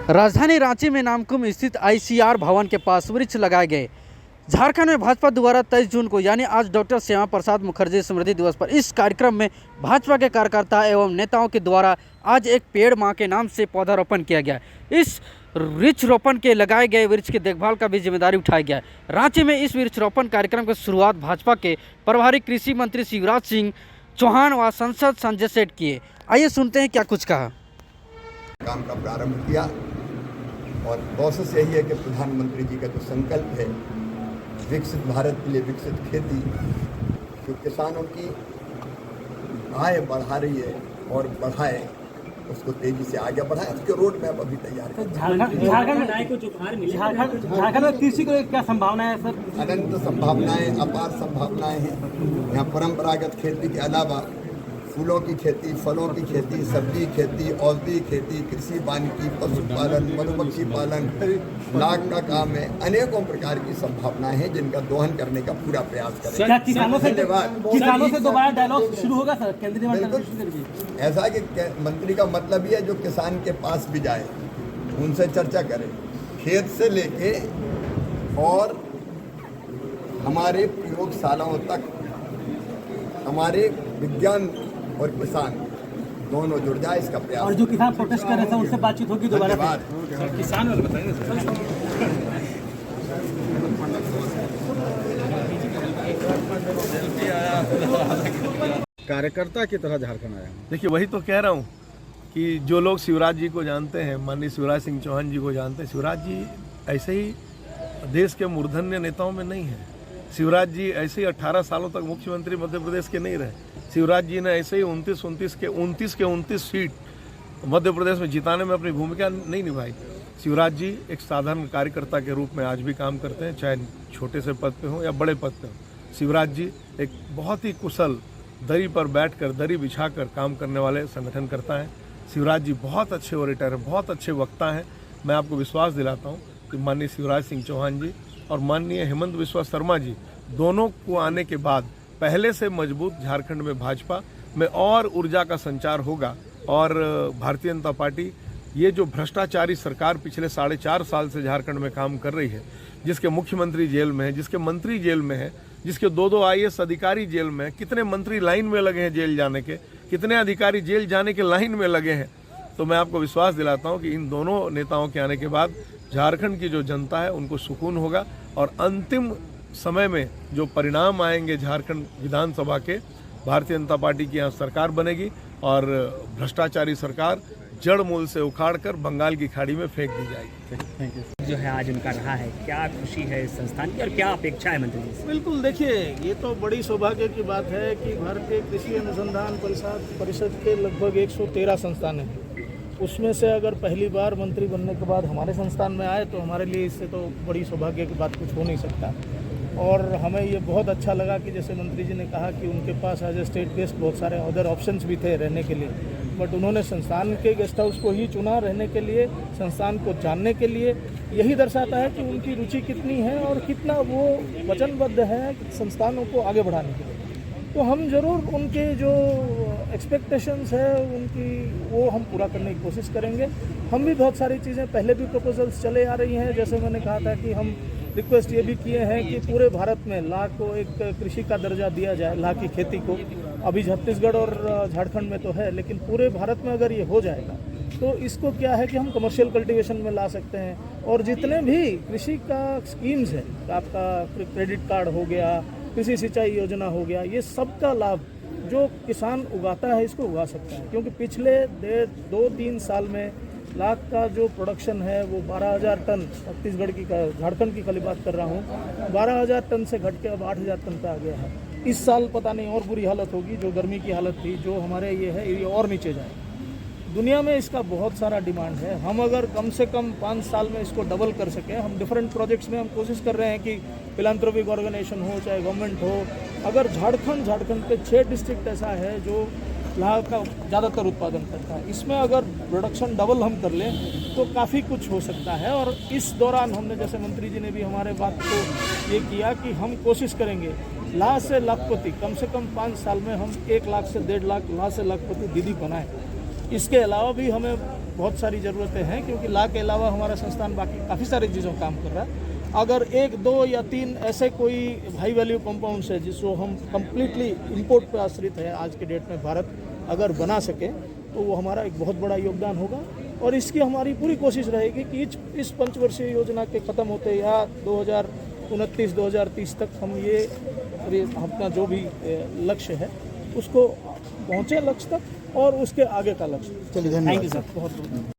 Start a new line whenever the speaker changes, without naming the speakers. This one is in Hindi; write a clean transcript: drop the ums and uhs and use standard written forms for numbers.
राजधानी रांची में नामकुम स्थित आईसीआर भवन के पास वृक्ष लगाए गए। झारखंड में भाजपा द्वारा 23 जून को यानी आज डॉक्टर श्यामा प्रसाद मुखर्जी स्मृति दिवस पर इस कार्यक्रम में भाजपा के कार्यकर्ता एवं नेताओं के द्वारा आज एक पेड़ मां के नाम से पौधारोपण किया गया। इस वृक्षरोपण के लगाए गए वृक्ष की देखभाल का भी जिम्मेदारी उठाया गया। रांची में इस वृक्षरोपण कार्यक्रम की शुरुआत भाजपा के प्रभारी कृषि मंत्री शिवराज सिंह चौहान व सांसद संजय सेठ किए। आइए सुनते हैं क्या कुछ कहा।
काम का प्रारंभ किया और प्रोसेस यही है कि प्रधानमंत्री जी का जो संकल्प है विकसित भारत के लिए विकसित खेती, जो किसानों की आय बढ़ा रही है और बढ़ाए, उसको तेजी से आगे बढ़ाए, उसके रोड मैप अभी तैयार है।
झारखंड में कृषि को क्या संभावना है सर?
अनंत संभावनाएं, अपार संभावनाएं हैं। यहाँ परंपरागत खेती के अलावा फूलों की खेती, फलों की खेती, सब्जी खेती, औषधि खेती, कृषि वानिकी, पशुपालन, मधुमक्खी पालन, लाख का काम है। अनेकों प्रकार की संभावनाएं हैं जिनका दोहन करने का पूरा प्रयास करें।
क्या किसानों से दोबारा डायलॉग शुरू होगा सर? केंद्रीय मंत्री
ऐसा कि मंत्री का मतलब ही है जो किसान के पास भी जाए, उनसे चर्चा करें, खेत से लेके और हमारे प्रयोगशालाओं तक हमारे विज्ञान और किसान दोनों जुड़ जाए, इसका प्रयास।
और जो किसान प्रोटेस्ट कर रहे थे उनसे बातचीत होगी दोबारा?
किसान वाले बताइए
कार्यकर्ता की तरह झारखंड आया।
देखिए, वही तो कह रहा हूँ कि जो लोग शिवराज जी को जानते हैं, माननीय शिवराज सिंह चौहान जी को जानते हैं, शिवराज जी ऐसे ही देश के मूर्धन्य नेताओं में नहीं है। शिवराज जी ऐसे ही 18 सालों तक मुख्यमंत्री मध्य प्रदेश के नहीं रहे। शिवराज जी ने ऐसे ही 29 के 29 सीट मध्य प्रदेश में जिताने में अपनी भूमिका नहीं निभाई। शिवराज जी एक साधारण कार्यकर्ता के रूप में आज भी काम करते हैं, चाहे छोटे से पद पे हों या बड़े पद पे हों। शिवराज जी एक बहुत ही कुशल दरी पर बैठकर, दरी बिछाकर काम करने वाले संगठन करता है। शिवराज जी बहुत अच्छे ओरेटर हैं, बहुत अच्छे वक्ता हैं। मैं आपको विश्वास दिलाता हूँ कि माननीय शिवराज सिंह चौहान जी और माननीय हेमंत बिस्वा शर्मा जी दोनों को आने के बाद पहले से मजबूत झारखंड में भाजपा में और ऊर्जा का संचार होगा। और भारतीय जनता पार्टी ये जो भ्रष्टाचारी सरकार पिछले 4.5 साल से झारखंड में काम कर रही है, जिसके मुख्यमंत्री जेल में है, जिसके मंत्री जेल में है, जिसके 2 IAS अधिकारी जेल में है, कितने मंत्री लाइन में लगे हैं जेल जाने के, कितने अधिकारी जेल जाने के लाइन में लगे हैं। तो मैं आपको विश्वास दिलाता हूँ कि इन दोनों नेताओं के आने के बाद झारखंड की जो जनता है उनको सुकून होगा और अंतिम समय में जो परिणाम आएंगे झारखंड विधानसभा के, भारतीय जनता पार्टी की यहाँ सरकार बनेगी और भ्रष्टाचारी सरकार जड़ मूल से उखाड़कर बंगाल की खाड़ी में फेंक दी जाएगी।
जो है आज उनका रहा है, क्या खुशी है इस संस्थान की और क्या अपेक्षा है मंत्री जी से?
बिल्कुल, देखिए, ये तो बड़ी सौभाग्य की बात है कि भारतीय कृषि अनुसंधान परिषद के लगभग 113 संस्थान हैं। उसमें से अगर पहली बार मंत्री बनने के बाद हमारे संस्थान में आए तो हमारे लिए इससे तो बड़ी सौभाग्य की बात कुछ हो नहीं सकता। और हमें ये बहुत अच्छा लगा कि जैसे मंत्री जी ने कहा कि उनके पास एज ए स्टेट गेस्ट बहुत सारे अदर ऑप्शंस भी थे रहने के लिए, बट उन्होंने संस्थान के गेस्ट हाउस को ही चुना रहने के लिए, संस्थान को जानने के लिए। यही दर्शाता है कि उनकी रुचि कितनी है और कितना वो वचनबद्ध है संस्थानों को आगे बढ़ाने के लिए। तो हम ज़रूर उनके जो एक्सपेक्टेशंस है उनकी वो हम पूरा करने की कोशिश करेंगे। हम भी बहुत सारी चीज़ें पहले भी प्रपोजल्स चले आ रही हैं। जैसे मैंने कहा था कि हम रिक्वेस्ट ये भी किए हैं कि पूरे भारत में लाख को एक कृषि का दर्जा दिया जाए, लाख की खेती को। अभी छत्तीसगढ़ और झारखंड में तो है, लेकिन पूरे भारत में अगर ये हो जाएगा तो इसको क्या है कि हम कमर्शियल कल्टीवेशन में ला सकते हैं। और जितने भी कृषि का स्कीम्स है, आपका क्रेडिट कार्ड हो गया, कृषि सिंचाई योजना हो गया, ये सब का लाभ जो किसान उगाता है इसको उगा सकता है। क्योंकि पिछले 2-3 साल में लाख का जो प्रोडक्शन है वो 12,000 टन, छत्तीसगढ़ की झारखंड की खाली बात कर रहा हूँ, 12,000 टन से घट के अब 8,000 टन पे आ गया है। इस साल पता नहीं और बुरी हालत होगी, जो गर्मी की हालत थी, जो हमारे ये है, ये और नीचे जाए। दुनिया में इसका बहुत सारा डिमांड है। हम अगर कम से कम 5 साल में इसको डबल कर सकें, हम डिफरेंट प्रोजेक्ट्स में हम कोशिश कर रहे हैं कि फिलैंथ्रोपिक ऑर्गेनाइजेशन हो चाहे गवर्नमेंट हो, अगर झारखंड के 6 डिस्ट्रिक्ट ऐसा है जो लाख का ज़्यादातर उत्पादन करता है, इसमें अगर प्रोडक्शन डबल हम कर लें तो काफ़ी कुछ हो सकता है। और इस दौरान हमने, जैसे मंत्री जी ने भी हमारे बात को ये किया कि हम कोशिश करेंगे लाख से लाखपति, कम से कम 5 साल में हम 1 लाख से 1.5 लाख, लाख से लाखपति दीदी बनाएं। इसके अलावा भी हमें बहुत सारी ज़रूरतें हैं, क्योंकि ला के अलावा हमारा संस्थान बाकी काफ़ी सारी चीज़ों का काम कर रहा है। अगर 1, 2 या 3 ऐसे कोई हाई वैल्यू कंपाउंड्स है जिसको हम कम्प्लीटली इंपोर्ट पर आश्रित है आज के डेट में भारत अगर बना सके, तो वो हमारा एक बहुत बड़ा योगदान होगा। और इसकी हमारी पूरी कोशिश रहेगी कि इस पंचवर्षीय योजना के ख़त्म होते या 2029-2030 तक हम ये अपना जो भी लक्ष्य है उसको पहुँचे लक्ष्य तक, और उसके आगे का लक्ष्य।
चलिए, धन्यवाद।
थैंक यू सर, बहुत बहुत